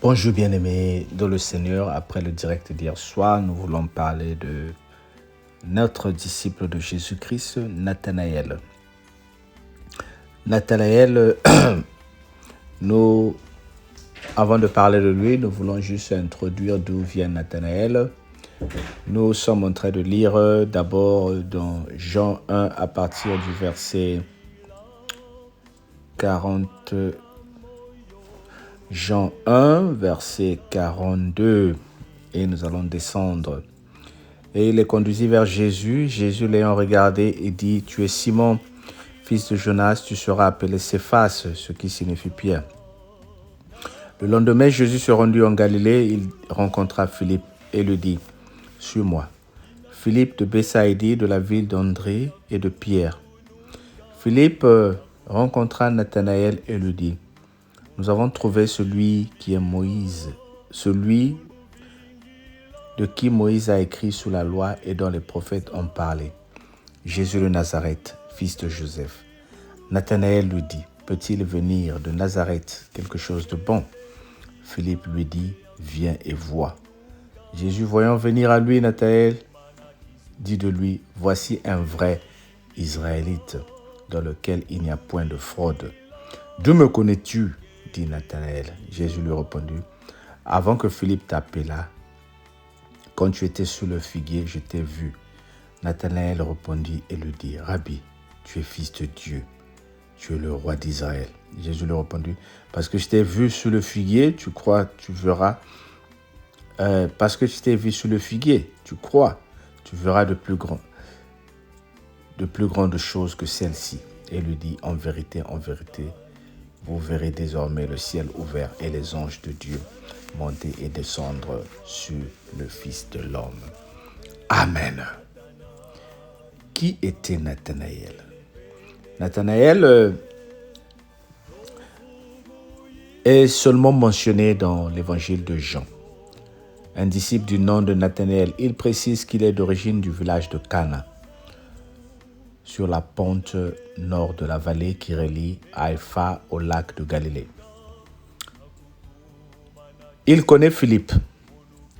Bonjour bien-aimés dans le Seigneur. Après le direct d'hier soir, nous voulons parler de notre disciple de Jésus-Christ, Nathanaël. Nathanaël, avant de parler de lui, nous voulons juste introduire d'où vient Nathanaël. Nous sommes en train de lire d'abord dans Jean 1 à partir du verset 40. Jean 1, verset 42, et nous allons descendre. Et il les conduisit vers Jésus. Jésus l'ayant regardé et dit, « Tu es Simon, fils de Jonas, tu seras appelé Céphas, ce qui signifie Pierre. » Le lendemain, Jésus se rendit en Galilée. Il rencontra Philippe et lui dit, « Suis-moi. » Philippe de Bethsaïdie, de la ville d'André et de Pierre. Philippe rencontra Nathanaël et lui dit, « Nous avons trouvé celui qui est Moïse, celui de qui Moïse a écrit sous la loi et dont les prophètes ont parlé. Jésus de Nazareth, fils de Joseph. » Nathanaël lui dit, « Peut-il venir de Nazareth quelque chose de bon ?» Philippe lui dit, « Viens et vois. » Jésus, voyant venir à lui Nathanaël, dit de lui, « Voici un vrai Israélite, dans lequel il n'y a point de fraude. » « D'où me connais-tu » dit Nathanaël. Jésus lui répondit, « Avant que Philippe t'appelât, quand tu étais sous le figuier, je t'ai vu. » Nathanaël répondit et lui dit, « Rabbi, tu es fils de Dieu, tu es le roi d'Israël. » Jésus lui répondit, « Parce que je t'ai vu sous le figuier, tu crois, tu verras. Parce que je t'ai vu sous le figuier, tu crois, tu verras de plus grandes choses que celles-ci. » Et lui dit, « En vérité, vous verrez désormais le ciel ouvert et les anges de Dieu monter et descendre sur le Fils de l'homme. » Amen. Qui était Nathanaël? Nathanaël est seulement mentionné dans l'évangile de Jean. Un disciple du nom de Nathanaël, il précise qu'il est d'origine du village de Cana, sur la pente nord de la vallée qui relie Haïfa au lac de Galilée. Il connaît Philippe,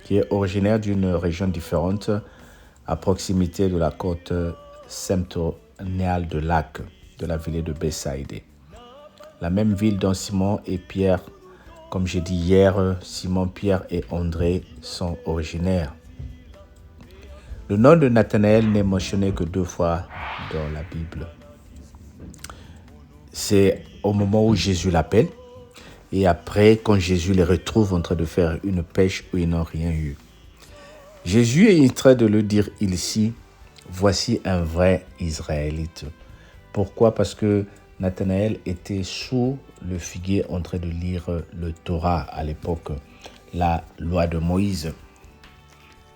qui est originaire d'une région différente, à proximité de la côte septentrionale de lac, de la ville de Bethsaïdie. La même ville dont Simon et Pierre, comme j'ai dit hier, Simon, Pierre et André sont originaires. Le nom de Nathanaël n'est mentionné que 2 fois dans la Bible. C'est au moment où Jésus l'appelle et après quand Jésus les retrouve en train de faire une pêche où ils n'ont rien eu. Jésus est en train de le dire ici, voici un vrai Israélite. Pourquoi? Parce que Nathanaël était sous le figuier en train de lire le Torah à l'époque, la loi de Moïse,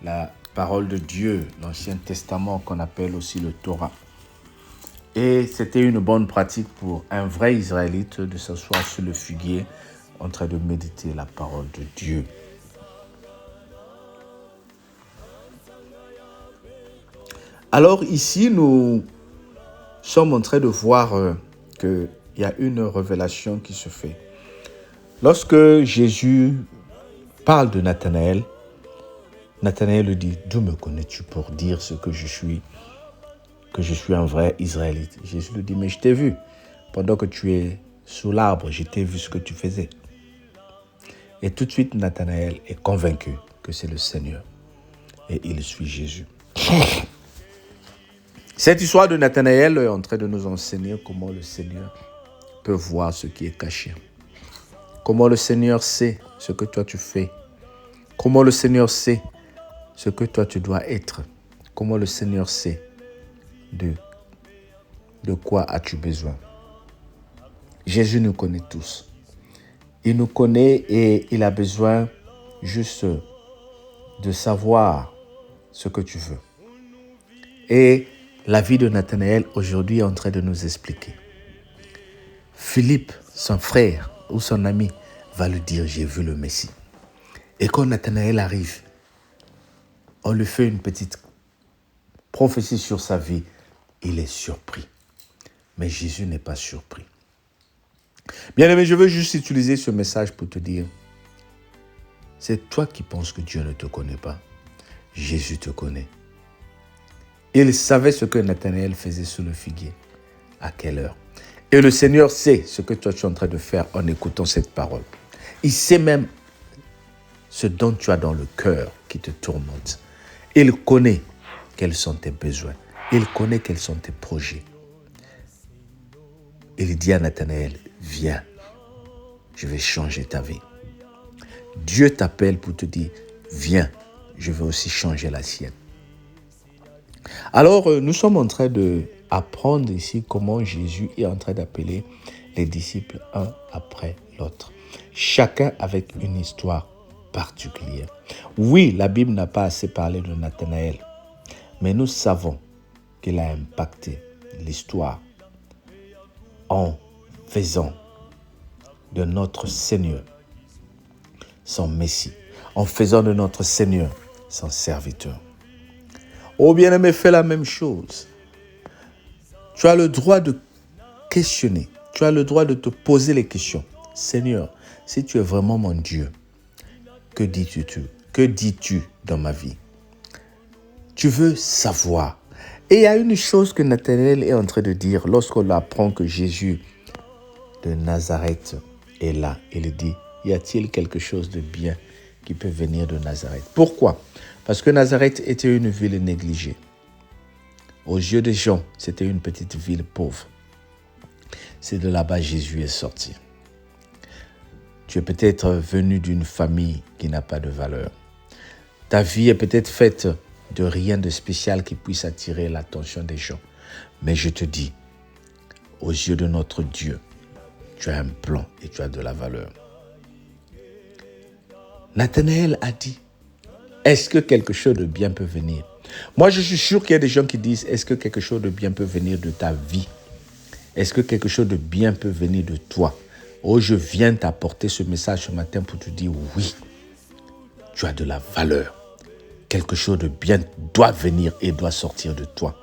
la parole de Dieu, l'Ancien Testament qu'on appelle aussi le Torah. Et c'était une bonne pratique pour un vrai Israélite de s'asseoir sur le figuier en train de méditer la parole de Dieu. Alors ici, nous sommes en train de voir qu'il y a une révélation qui se fait. Lorsque Jésus parle de Nathanaël, Nathanaël lui dit, « D'où me connais-tu pour dire ce que je suis un vrai Israélite ?» Jésus lui dit, « Mais je t'ai vu. Pendant que tu es sous l'arbre, je t'ai vu ce que tu faisais. » Et tout de suite, Nathanaël est convaincu que c'est le Seigneur. Et il suit Jésus. Cette histoire de Nathanaël est en train de nous enseigner comment le Seigneur peut voir ce qui est caché. Comment le Seigneur sait ce que toi tu fais. Comment le Seigneur sait ce que toi tu dois être. Comment le Seigneur sait de quoi as-tu besoin. Jésus nous connaît tous. Il nous connaît et il a besoin juste de savoir ce que tu veux. Et la vie de Nathanaël aujourd'hui est en train de nous expliquer. Philippe, son frère ou son ami, va lui dire, j'ai vu le Messie. Et quand Nathanaël arrive, on lui fait une petite prophétie sur sa vie. Il est surpris. Mais Jésus n'est pas surpris. Bien-aimé, je veux juste utiliser ce message pour te dire, C'est toi qui penses que Dieu ne te connaît pas. Jésus te connaît. Il savait ce que Nathanaël faisait sous le figuier, à quelle heure. Et le Seigneur sait ce que toi tu es en train de faire en écoutant cette parole. Il sait même ce dont tu as dans le cœur qui te tourmente. Il connaît quels sont tes besoins. Il connaît quels sont tes projets. Il dit à Nathanaël, viens, je vais changer ta vie. Dieu t'appelle pour te dire, viens, je vais aussi changer la sienne. Alors, nous sommes en train d'apprendre ici comment Jésus est en train d'appeler les disciples un après l'autre. Chacun avec une histoire particulière. Oui, la Bible n'a pas assez parlé de Nathanaël, mais nous savons qu'il a impacté l'histoire en faisant de notre Seigneur son Messie, en faisant de notre Seigneur son serviteur. Oh bien-aimé, fais la même chose. Tu as le droit de questionner, tu as le droit de te poser les questions. Seigneur, si tu es vraiment mon Dieu, que dis-tu dans ma vie? Tu veux savoir. Et il y a une chose que Nathanaël est en train de dire lorsqu'on apprend que Jésus de Nazareth est là. Il dit, y a-t-il quelque chose de bien qui peut venir de Nazareth? Pourquoi? Parce que Nazareth était une ville négligée. Aux yeux des gens, c'était une petite ville pauvre. C'est de là-bas Jésus est sorti. Tu es peut-être venu d'une famille qui n'a pas de valeur. Ta vie est peut-être faite de rien de spécial qui puisse attirer l'attention des gens. Mais je te dis, aux yeux de notre Dieu, tu as un plan et tu as de la valeur. Nathanaël a dit, est-ce que quelque chose de bien peut venir? Moi, je suis sûr qu'il y a des gens qui disent, est-ce que quelque chose de bien peut venir de ta vie? Est-ce que quelque chose de bien peut venir de toi? Oh, je viens t'apporter ce message ce matin pour te dire, oui, tu as de la valeur. Quelque chose de bien doit venir et doit sortir de toi.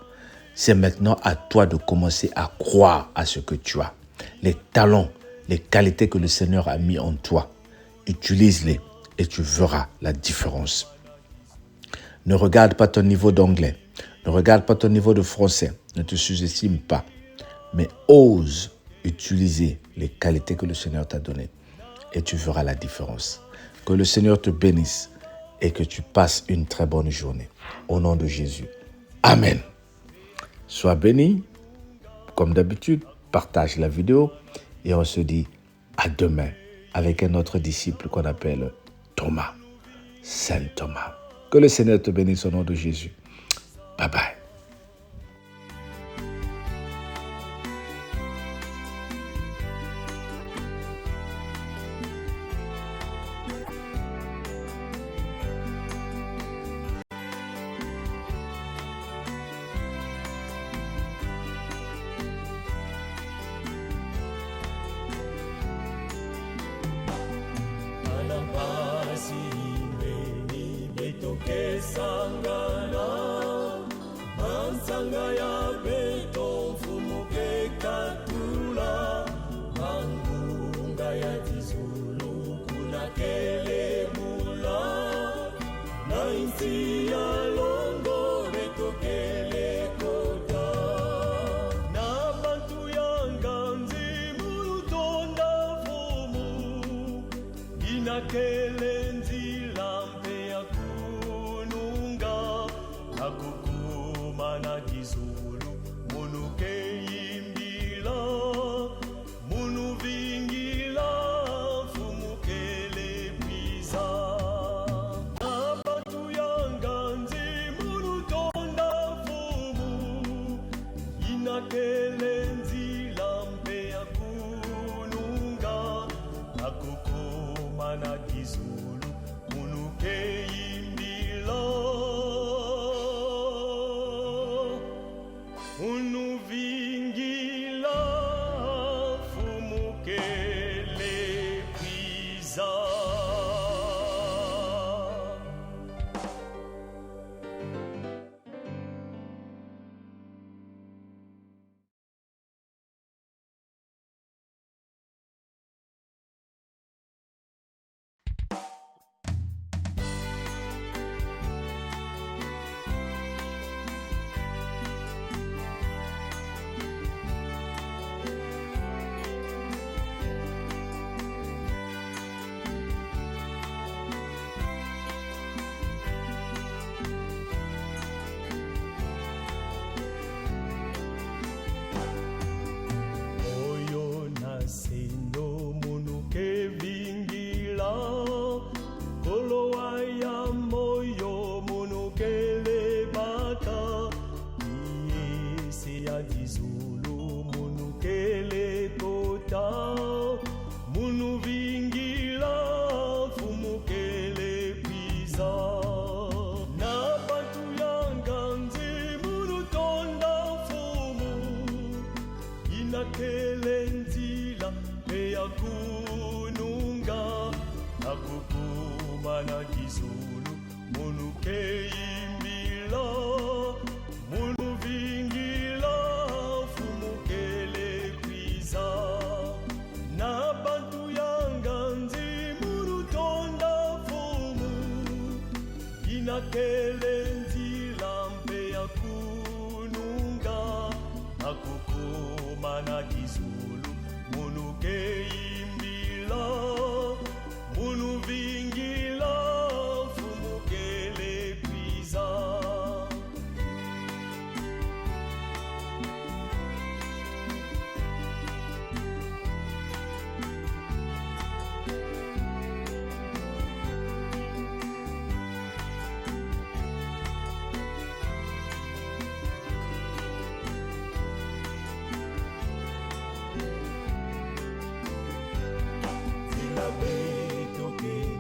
C'est maintenant à toi de commencer à croire à ce que tu as. Les talents, les qualités que le Seigneur a mis en toi, utilise-les et tu verras la différence. Ne regarde pas ton niveau d'anglais, ne regarde pas ton niveau de français, ne te sous-estime pas, mais ose utiliser les qualités que le Seigneur t'a données et tu verras la différence. Que le Seigneur te bénisse et que tu passes une très bonne journée. Au nom de Jésus. Amen. Sois béni. Comme d'habitude, partage la vidéo et on se dit à demain avec un autre disciple qu'on appelle Thomas, Saint Thomas. Que le Seigneur te bénisse au nom de Jésus. Bye bye. Sangana, mansanga ya beto fumuke katula, mangunga ya tizulu kuna kele mula, na insi ya longo beto kele kota, na bantu ya nganzi mulutonda fumu, inakele nzila mpe ya akukuma na kizulu munu keyimbila munu vingila fumukele pwiza abatu yanganzi munu tonda fumu inakele nzila mpe akununga akukuma na kizulu munu keyimbila unuvingila fumukele pwiza. mana gizulu munu keimbila munu vingila fumukele kwiza na bantu yanganzi munu tonda fumu inakele nzila mpe ya kununga nakukuma na gizulu munu keimbila munu vingila fumukele kwiza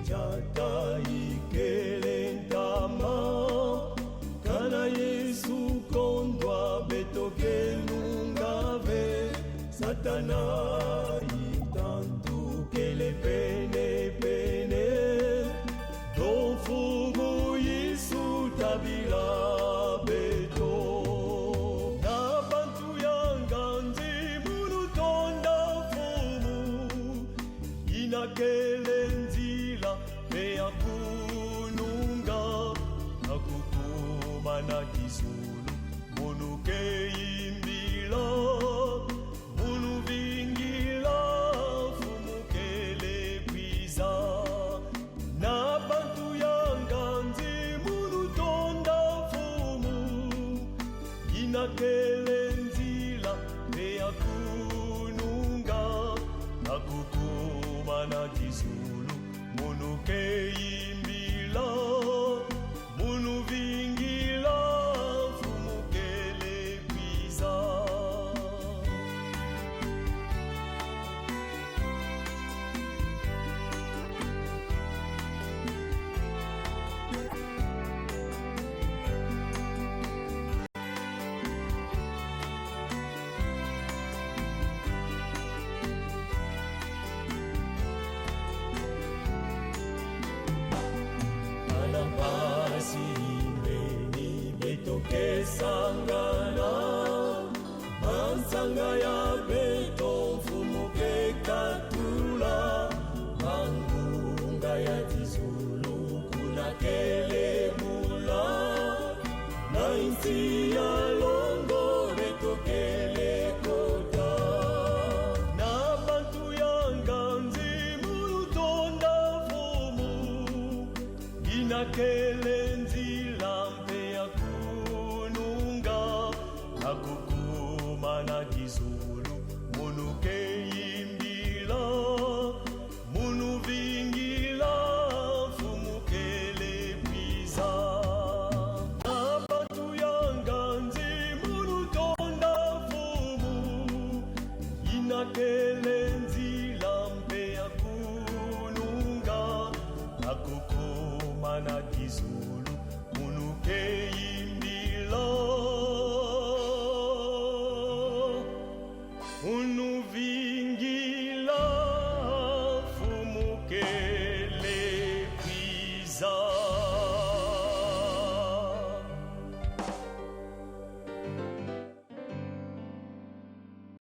jata ikelentama kana Yesu kondwa betoke nungave satana itandukele pene pene dofugu Yesu tabila beto na bantu yanganzi munu tonda fumu inakele mea kununga nakukuma na gizulu munu keimbila munu vingila fumukele kwiza na bantu yanganzi munu tonda fumu inakele nzila mea kununga nakukuma na gizulu munu keimbila munu vingila fumukele kwiza imeni betoke sangana mansanga ya beto fumuke katula mangunga ya tizulu kuna kele mula na insi ya longo betokele kota na bantu yanganzi munu tonda fumu inakele nzila mpe ya kununga nakukuma na gizulu munu keimbila munu vingila fumukele kwiza na bantu yanganzi munu tonda fumu inakele nzila mpe ya kununga nakukuma na gizulu munu keimbila munu